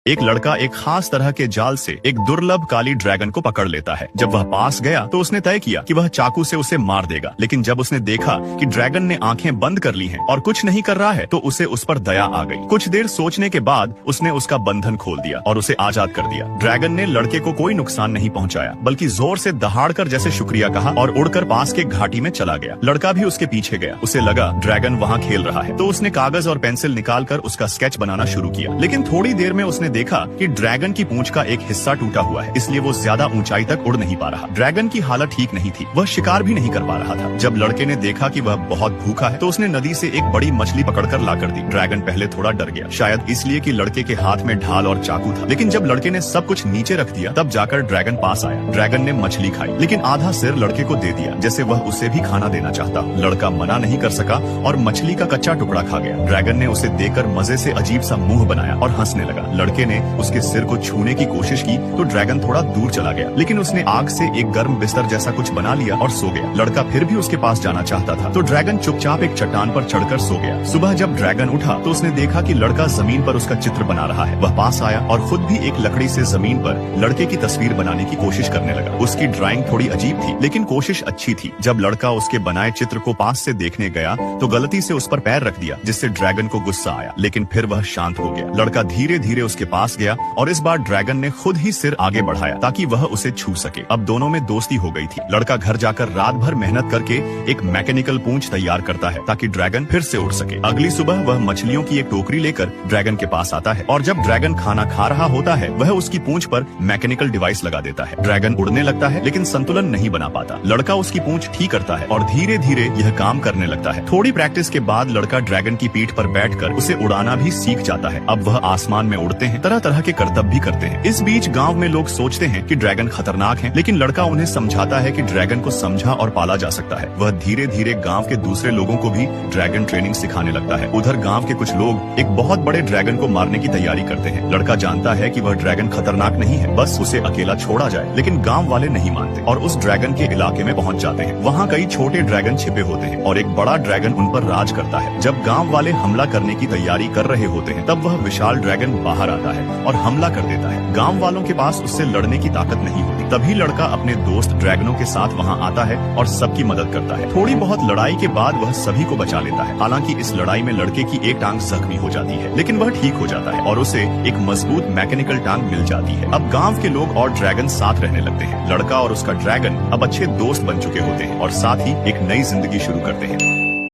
एक लड़का एक खास तरह के जाल से एक दुर्लभ काली ड्रैगन को पकड़ लेता है। जब वह पास गया तो उसने तय किया कि वह चाकू से उसे मार देगा, लेकिन जब उसने देखा कि ड्रैगन ने आंखें बंद कर ली हैं और कुछ नहीं कर रहा है तो उसे उस पर दया आ गई। कुछ देर सोचने के बाद उसने उसका बंधन खोल दिया और उसे आजाद कर दिया। ड्रैगन ने लड़के को कोई नुकसान नहीं पहुंचाया, बल्कि जोर से दहाड़कर जैसे शुक्रिया कहा और उड़कर पास के घाटी में चला गया। लड़का भी उसके पीछे गया। उसे लगा ड्रैगन वहाँ खेल रहा है, तो उसने कागज और पेंसिल निकालकर उसका स्केच बनाना शुरू किया। लेकिन थोड़ी देर में उसने देखा कि ड्रैगन की पूंछ का एक हिस्सा टूटा हुआ है, इसलिए वो ज्यादा ऊंचाई तक उड़ नहीं पा रहा। ड्रैगन की हालत ठीक नहीं थी, वह शिकार भी नहीं कर पा रहा था। जब लड़के ने देखा कि वह बहुत भूखा है तो उसने नदी से एक बड़ी मछली पकड़कर ला कर दी। ड्रैगन पहले थोड़ा डर गया, शायद इसलिए कि लड़के के हाथ में ढाल और चाकू था। लेकिन जब लड़के ने सब कुछ नीचे रख दिया तब जाकर ड्रैगन पास आया। ड्रैगन ने मछली खाई, लेकिन आधा सिर लड़के को दे दिया, जैसे वह उसे भी खाना देना चाहता हो। लड़का मना नहीं कर सका और मछली का कच्चा टुकड़ा खा गया। ड्रैगन ने उसे देकर मजे से अजीब सा मुंह बनाया और हंसने लगा। लड़के ने उसके सिर को छूने की कोशिश की तो ड्रैगन थोड़ा दूर चला गया, लेकिन उसने आग से एक गर्म बिस्तर जैसा कुछ बना लिया और सो गया। लड़का फिर भी उसके पास जाना चाहता था तो ड्रैगन चुपचाप एक चट्टान पर चढ़कर सो गया। सुबह जब ड्रैगन उठा तो उसने देखा कि लड़का जमीन पर उसका चित्र बना रहा है। वह पास आया और खुद भी एक लकड़ी से जमीन पर लड़के की तस्वीर बनाने की कोशिश करने लगा। उसकी ड्राइंग थोड़ी अजीब थी, लेकिन कोशिश अच्छी थी। जब लड़का उसके बनाए चित्र को पास से देखने गया तो गलती से उस पर पैर रख दिया, जिससे ड्रैगन को गुस्सा आया, लेकिन फिर वह शांत हो गया। लड़का धीरे धीरे उसके पास गया और इस बार ड्रैगन ने खुद ही सिर आगे बढ़ाया ताकि वह उसे छू सके। अब दोनों में दोस्ती हो गई थी। लड़का घर जाकर रात भर मेहनत करके एक मैकेनिकल पूंछ तैयार करता है ताकि ड्रैगन फिर से उड़ सके। अगली सुबह वह मछलियों की एक टोकरी लेकर ड्रैगन के पास आता है और जब ड्रैगन खाना खा रहा होता है वह उसकी पूंछ पर मैकेनिकल डिवाइस लगा देता है। ड्रैगन उड़ने लगता है, लेकिन संतुलन नहीं बना पाता। लड़का उसकी पूंछ ठीक करता है और धीरे धीरे यह काम करने लगता है। थोड़ी प्रैक्टिस के बाद लड़का ड्रैगन की पीठ पर बैठकर उसे उड़ाना भी सीख जाता है। अब वह आसमान में उड़ते हैं, तरह तरह के करतब भी करते हैं। इस बीच गांव में लोग सोचते हैं कि ड्रैगन खतरनाक है, लेकिन लड़का उन्हें समझाता है कि ड्रैगन को समझा और पाला जा सकता है। वह धीरे धीरे गांव के दूसरे लोगों को भी ड्रैगन ट्रेनिंग सिखाने लगता है। उधर गांव के कुछ लोग एक बहुत बड़े ड्रैगन को मारने की तैयारी करते हैं। लड़का जानता है कि वह ड्रैगन खतरनाक नहीं है, बस उसे अकेला छोड़ा जाए, लेकिन गांव वाले नहीं मानते और उस ड्रैगन के इलाके में पहुंच जाते हैं। वहाँ कई छोटे ड्रैगन छिपे होते हैं और एक बड़ा ड्रैगन उन पर राज करता है। जब गाँव वाले हमला करने की तैयारी कर रहे होते हैं तब वह विशाल ड्रैगन बाहर आता है और हमला कर देता है। गाँव वालों के पास उससे लड़ने की ताकत नहीं होती। तभी लड़का अपने दोस्त ड्रैगनों के साथ वहाँ आता है और सबकी मदद करता है। थोड़ी बहुत लड़ाई के बाद वह सभी को बचा लेता है। हालांकि इस लड़ाई में लड़के की एक टांग जख्मी हो जाती है, लेकिन वह ठीक हो जाता है और उसे एक मजबूत मैकेनिकल टांग मिल जाती है। अब गांव के लोग और ड्रैगन साथ रहने लगते हैं। लड़का और उसका ड्रैगन अब अच्छे दोस्त बन चुके होते हैं और साथ ही एक नई जिंदगी शुरू करते हैं।